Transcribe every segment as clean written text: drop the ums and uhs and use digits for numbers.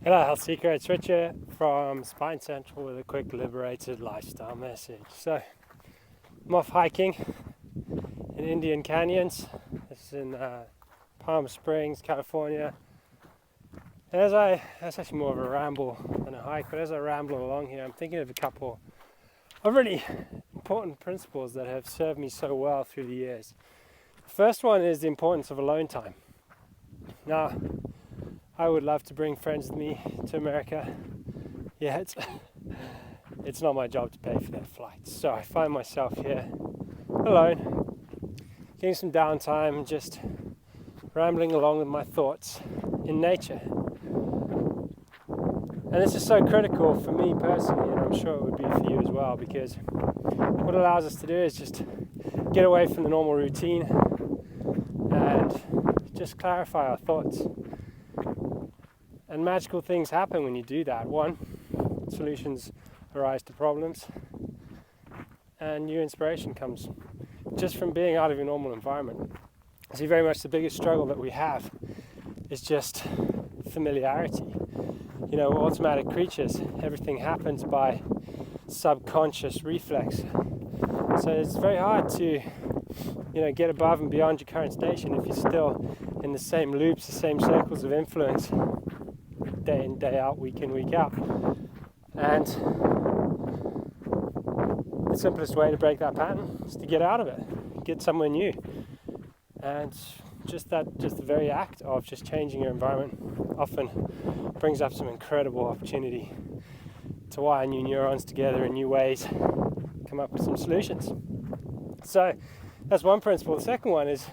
Hello, Health Seeker. It's Richard from Spinecentral with a quick liberated lifestyle message. So, I'm off hiking in Indian canyons. This is in Palm Springs, California. And that's actually more of a ramble than a hike, but as I ramble along here, I'm thinking of a couple of really important principles that have served me so well through the years. The first one is the importance of alone time. Now, I would love to bring friends with me to America, yet it's not my job to pay for their flights. So I find myself here alone, getting some downtime, just rambling along with my thoughts in nature. And this is so critical for me personally, and I'm sure it would be for you as well, because what it allows us to do is just get away from the normal routine and just clarify our thoughts. And magical things happen when you do that. One, solutions arise to problems, and new inspiration comes just from being out of your normal environment. I see very much the biggest struggle that we have is just familiarity. You know, we're automatic creatures. Everything happens by subconscious reflex. So it's very hard to, get above and beyond your current station if you're still in the same loops, the same circles of influence, day in, day out, week in, week out. And the simplest way to break that pattern is to get out of it, get somewhere new. And just the very act of just changing your environment often brings up some incredible opportunity to wire new neurons together in new ways, come up with some solutions. So that's one principle. The second one is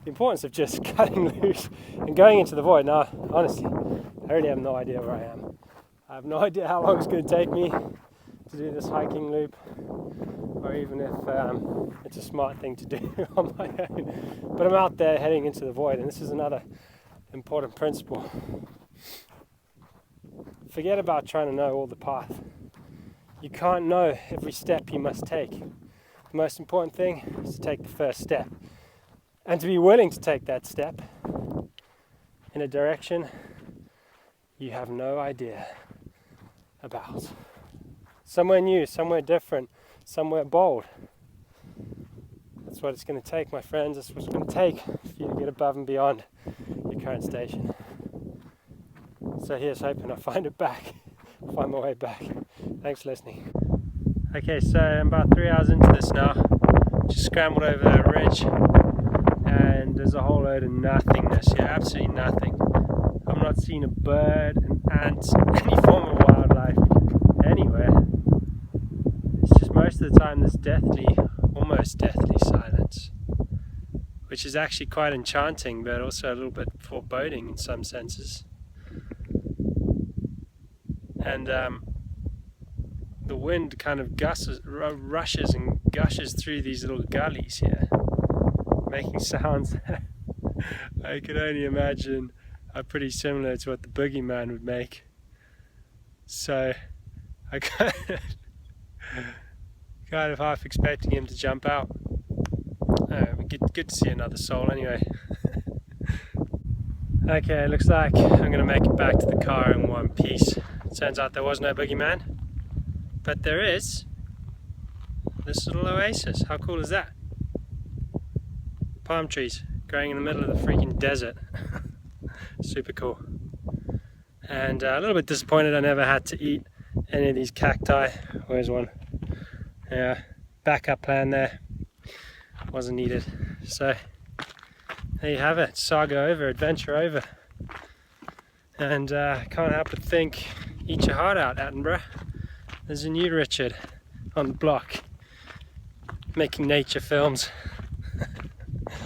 the importance of just cutting loose and going into the void. Now, honestly, I really have no idea where I am. I have no idea how long it's going to take me to do this hiking loop, or even if it's a smart thing to do on my own. But I'm out there heading into the void, and this is another important principle. Forget about trying to know all the path. You can't know every step you must take. The most important thing is to take the first step, and to be willing to take that step in a direction you have no idea about. Somewhere new, somewhere different, somewhere bold. That's what it's going to take, my friends. That's what it's going to take for you to get above and beyond your current station. So here's hoping I find my way back. Thanks for listening. Okay, so I'm about 3 hours into this now. Just scrambled over that ridge, and there's a whole load of nothingness here, absolutely nothing. I'm not seeing a bird, an ant, any form of wildlife anywhere. It's just most of the time this almost deathly silence, which is actually quite enchanting, but also a little bit foreboding in some senses. And the wind kind of rushes and gushes through these little gullies here, making sounds that I can only imagine are pretty similar to what the Boogie Man would make. So I kind of half expecting him to jump out. Good to see another soul anyway. Okay, it looks like I'm going to make it back to the car in one piece. Turns out there was no Boogie Man, but there is this little oasis. How cool is that? Palm trees growing in the middle of the freaking desert. Super cool. And a little bit disappointed I never had to eat any of these cacti. Where's one? Yeah, backup plan there. Wasn't needed. So there you have it. Saga over, adventure over. And can't help but think, eat your heart out, Attenborough. There's a new Richard on the block, making nature films.